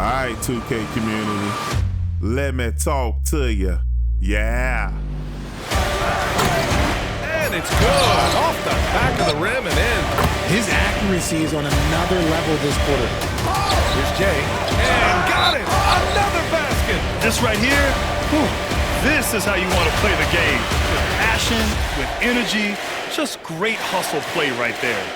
Alright, 2K community, let me talk to you. Yeah. And it's good. Off the back of the rim and in. His accuracy is on another level this quarter. Here's Jay. And got it. Another basket. This right here, this is how you want to play the game. With passion, with energy, just great hustle play right there.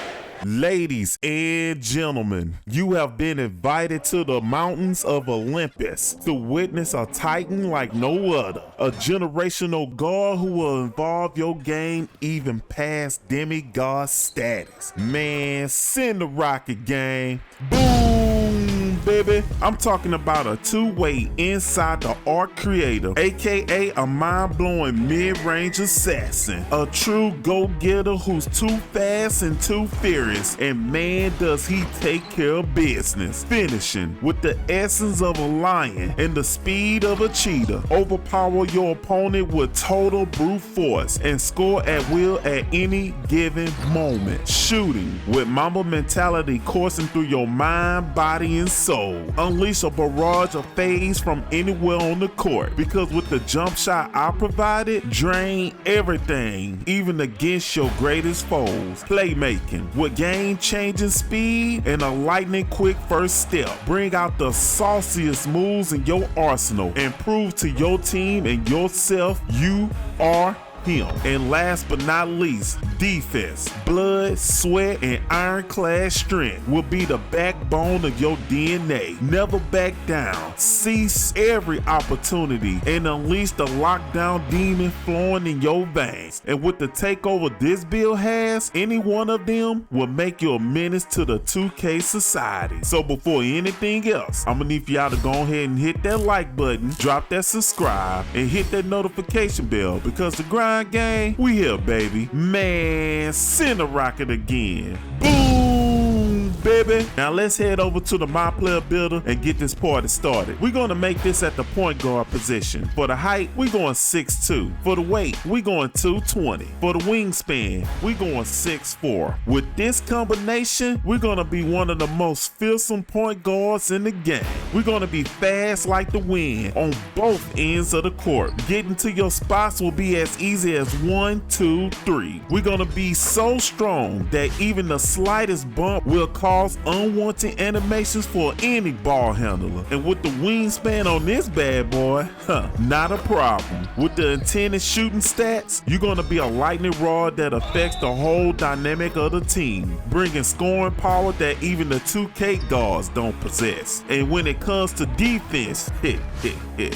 Ladies and gentlemen, you have been invited to the mountains of Olympus to witness a titan like no other, a generational god who will evolve your game even past demigod status. Man, send the rocket, gang. Boom, baby. I'm talking about a two-way inside the art creator, aka a mind-blowing mid-range assassin, a true go-getter who's too fast and too furious, and man does he take care of business, finishing with the essence of a lion and the speed of a cheetah. Overpower your opponent with total brute force and score at will at any given moment. Shooting with Mamba mentality coursing through your mind, body, and soul. Unleash a barrage of fades from anywhere on the court, because with the jump shot I provided, drain everything, even against your greatest foes. Playmaking with game-changing speed and a lightning-quick first step. Bring out the sauciest moves in your arsenal and prove to your team and yourself you are him. And last but not least, defense. Blood, sweat, and ironclad strength will be the backbone of your DNA. Never back down. Seize every opportunity and unleash the lockdown demon flowing in your veins. And with the takeover this build has, any one of them will make you a menace to the 2K society. So before anything else, I'm gonna need for y'all to go ahead and hit that like button, drop that subscribe, and hit that notification bell, because the grind gang, we here, baby. Man, send a rocket again. Boom, baby. Now let's head over to the My Player Builder and get this party started. We're gonna make this at the point guard position. For the height, we going 6'2". For the weight, we going 220. For the wingspan, we going 6'4". With this combination, we're gonna be one of the most fearsome point guards in the game. We're gonna be fast like the wind on both ends of the court. Getting to your spots will be as easy as 1, 2, 3. We're gonna be so strong that even the slightest bump will cause unwanted animations for any ball handler. And with the wingspan on this bad boy, not a problem. With the intended shooting stats, you're gonna be a lightning rod that affects the whole dynamic of the team, bringing scoring power that even the 2K guards don't possess. And when it comes to defense,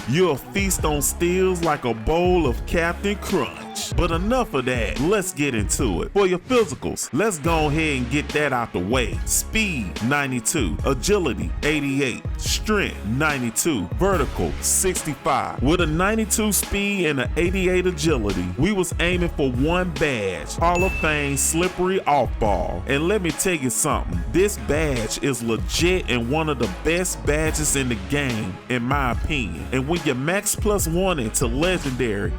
you'll feast on steals like a bowl of Captain Crunch. But enough of that, let's get into it. For your physicals, let's go ahead and get that out the way. Speed, 92. Agility, 88. Strength, 92. Vertical, 65. With a 92 speed and an 88 agility, we was aiming for one badge, Hall of Fame slippery off ball. And let me tell you something, this badge is legit and one of the best badges in the game, in my opinion. And when you max +1 into legendary,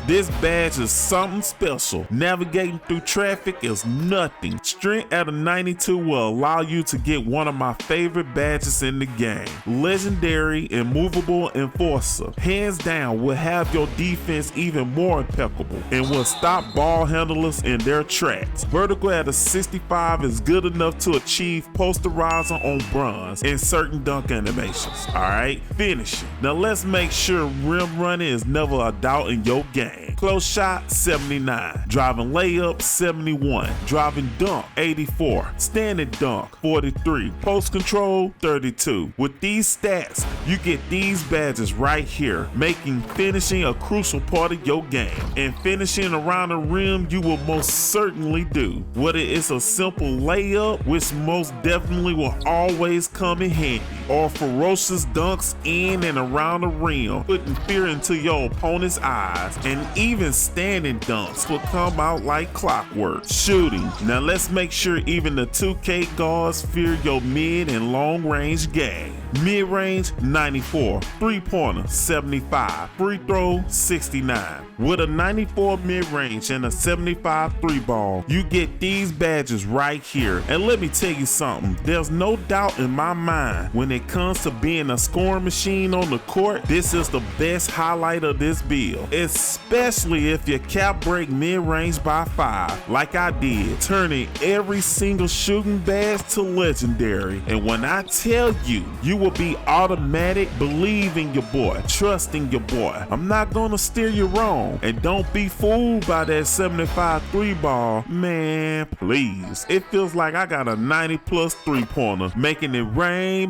this badge is something special. Navigating through traffic is nothing. Strength at a 92 will allow you to get one of my favorite badges in the game. Legendary Immovable Enforcer. Hands down will have your defense even more impeccable and will stop ball handlers in their tracks. Vertical at a 65 is good enough to achieve posterizer on bronze in certain dunk animations. Alright, finishing. Now let's make sure rim running is never a doubt in your game. Close shot, 79. Driving layup, 71. Driving dunk, 84. Standing dunk, 43. Post control, 32. With these stats, you get these badges right here, making finishing a crucial part of your game. And finishing around the rim, you will most certainly do. Whether it's a simple layup, which most definitely will always come in handy, or ferocious dunks in and around the rim, putting fear into your opponent's eyes, and even standing dunks will come out like clockwork. Shooting. Now let's make sure even the 2K guards fear your mid and long range game. Mid-range, 94. Three-pointer, 75. Free throw, 69. With a 94 mid-range and a 75 three-ball, you get these badges right here. And let me tell you something, there's no doubt in my mind when it comes to being a scoring machine on the court, this is the best highlight of this build, especially if you cap break mid-range by 5 like I did, turning every single shooting badge to legendary. And when I tell you, you will be automatic. Believe in your boy, trust in your boy. I'm not gonna steer you wrong, and don't be fooled by that 75 3-ball. Man, please, it feels like I got a 90+ 3-pointer, making it rain.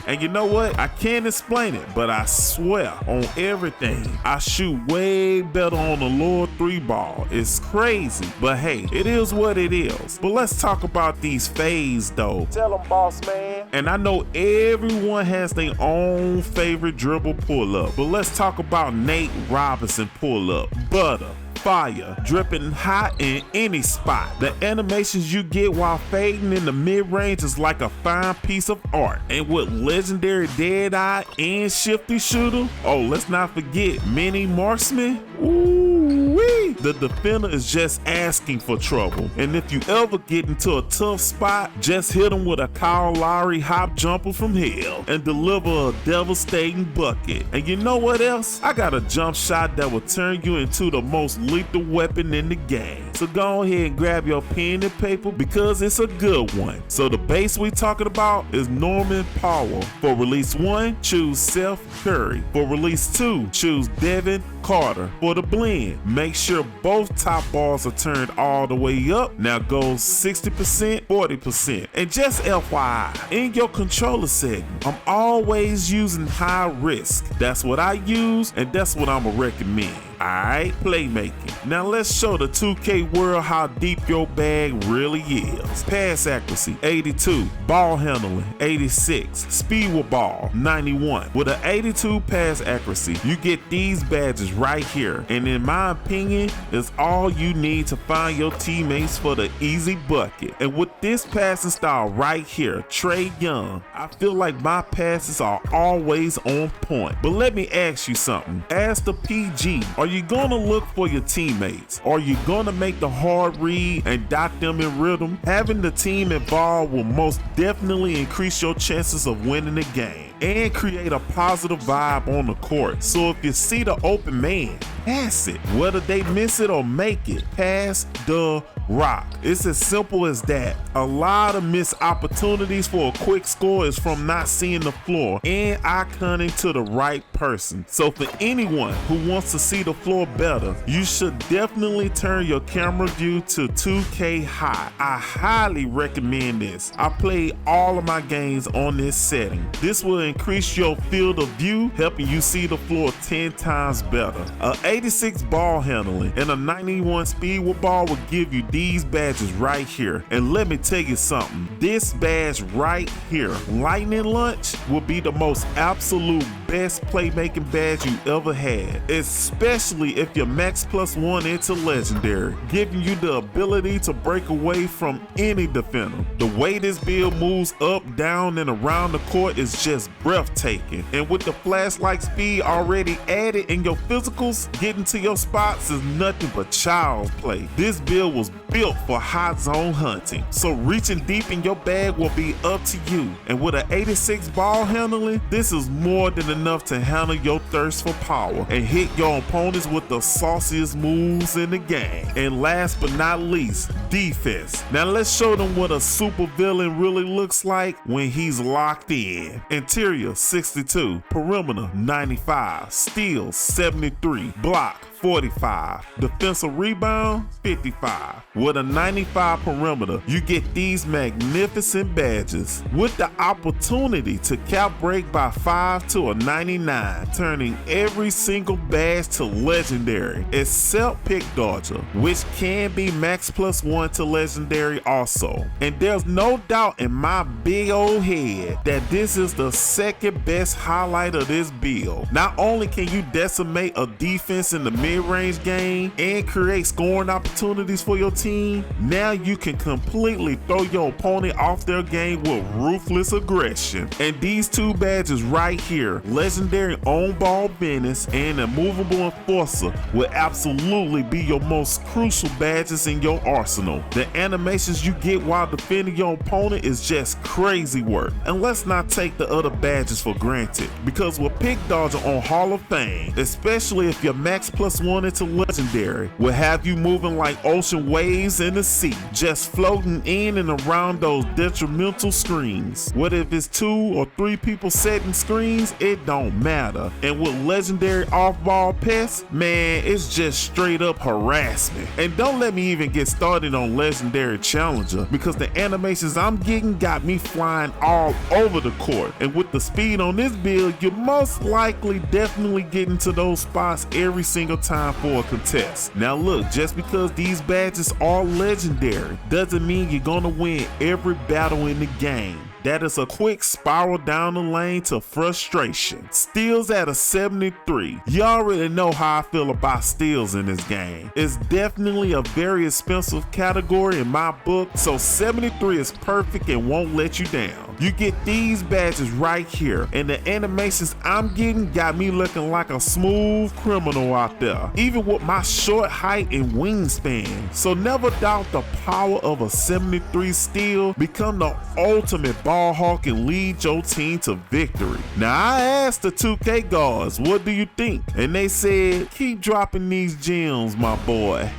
And you know what? I can't explain it, but I swear on everything, I shoot way better on the lower 3-ball. It's crazy, but hey, it is what it is. But let's talk about these fades though. Tell them, boss man. And I know everyone has their own favorite dribble pull-up, but let's talk about Nate Robinson pull-up. Butter. Fire, dripping hot in any spot. The animations you get while fading in the mid-range is like a fine piece of art. And with legendary dead eye and shifty shooter, oh, let's not forget mini marksman. Ooh-wee. The defender is just asking for trouble. And if you ever get into a tough spot, just hit him with a Kyle Lowry hop jumper from hell and deliver a devastating bucket. And you know what else? I got a jump shot that will turn you into the most lethal weapon in the game. So go ahead and grab your pen and paper because it's a good one. So the base we talking about is Norman Powell. For release 1, choose Seth Curry. For release 2, choose Devin Carter. For the blend, make sure both top bars are turned all the way up. Now go 60%, 40%. And just FYI, in your controller setting, I'm always using high risk. That's what I use, and that's what I'ma recommend. Alright, playmaking. Now let's show the 2K world how deep your bag really is. Pass accuracy, 82. Ball handling, 86. Speed with ball, 91. With an 82 pass accuracy, you get these badges right here. And in my opinion, it's all you need to find your teammates for the easy bucket. And with this passing style right here, Trae Young, I feel like my passes are always on point. But let me ask you something. As the PG, are you gonna look for your teammates? Are you gonna make the hard read and dot them in rhythm? Having the team involved will most definitely increase your chances of winning the game and create a positive vibe on the court. So if you see the open man, pass it. Whether they miss it or make it, pass the rock. It's as simple as that. A lot of missed opportunities for a quick score is from not seeing the floor and eye-conning to the right person. So for anyone who wants to see the floor better, you should definitely turn your camera view to 2K high. I highly recommend this. I played all of my games on this setting. This will increase your field of view, helping you see the floor 10 times better. A 86 ball handling and a 91 speed with ball will give you these badges right here. And let me tell you something, this badge right here, Lightning Lunch, will be the most absolute best playmaking badge you ever had, especially if you're max +1 into legendary, giving you the ability to break away from any defender. The way this build moves up, down, and around the court is just breathtaking. And with the flashlight speed already added in your physicals, getting to your spots is nothing but child's play. This build was built for hot zone hunting, so reaching deep in your bag will be up to you. And with an 86 ball handling, this is more than enough to handle your thirst for power and hit your opponents with the sauciest moves in the game. And last but not least, defense. Now let's show them what a super villain really looks like when he's locked in. Interior 62, perimeter 95, steals 73, block 45, defensive rebound 55. With a 95 perimeter, you get these magnificent badges with the opportunity to cap break by 5 to a 99, turning every single badge to legendary except pick dodger, which can be max +1 to legendary also. And there's no doubt in my big old head that this is the second best highlight of this build. Not only can you decimate a defense defense in the mid-range game and create scoring opportunities for your team, now you can completely throw your opponent off their game with ruthless aggression. And these two badges right here, Legendary On-Ball Menace and Immovable Enforcer, will absolutely be your most crucial badges in your arsenal. The animations you get while defending your opponent is just crazy work. And let's not take the other badges for granted, because with Pick Dodger on Hall of Fame, especially if your max +1 into Legendary, will have you moving like ocean waves in the sea, just floating in and around those detrimental screens. What if it's 2 or 3 people setting screens? It don't matter. And with Legendary Off-Ball Pests, man, it's just straight up harassment. And don't let me even get started on Legendary Challenger, because the animations I'm getting got me flying all over the court. And with the speed on this build, you're most likely definitely getting to those spots every single time for a contest. Now look, just because these badges are legendary doesn't mean you're gonna win every battle in the game. That is a quick spiral down the lane to frustration. Steals at a 73. You already know how I feel about steals in this game. It's definitely a very expensive category in my book, so 73 is perfect and won't let you down. You get these badges right here, and the animations I'm getting got me looking like a smooth criminal out there, even with my short height and wingspan. So never doubt the power of a 73 steal. Become the ultimate ball hawk and lead your team to victory. Now I asked the 2K guards, what do you think? And they said, keep dropping these gems, my boy.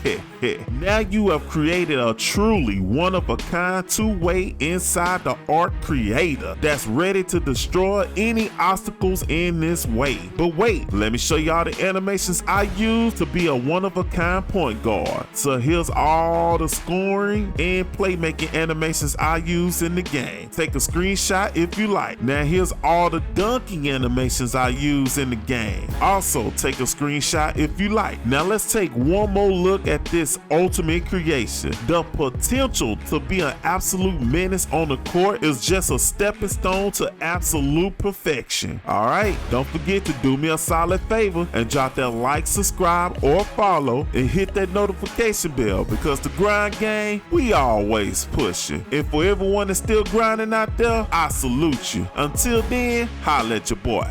Now you have created a truly one-of-a-kind two-way inside the art creator that's ready to destroy any obstacles in this way. But wait, let me show y'all the animations I use to be a one-of-a-kind point guard. So here's all the scoring and playmaking animations I use in the game. Take a screenshot if you like. Now here's all the dunking animations I use in the game. Also take a screenshot if you like. Now let's take one more look at this ultimate creation. The potential to be an absolute menace on the court is just a stepping stone to absolute perfection. Alright, don't forget to do me a solid favor and drop that like, subscribe, or follow, and hit that notification bell, because the grind game, we always pushing. And for everyone that's still grinding out there, I salute you. Until then, holla at your boy.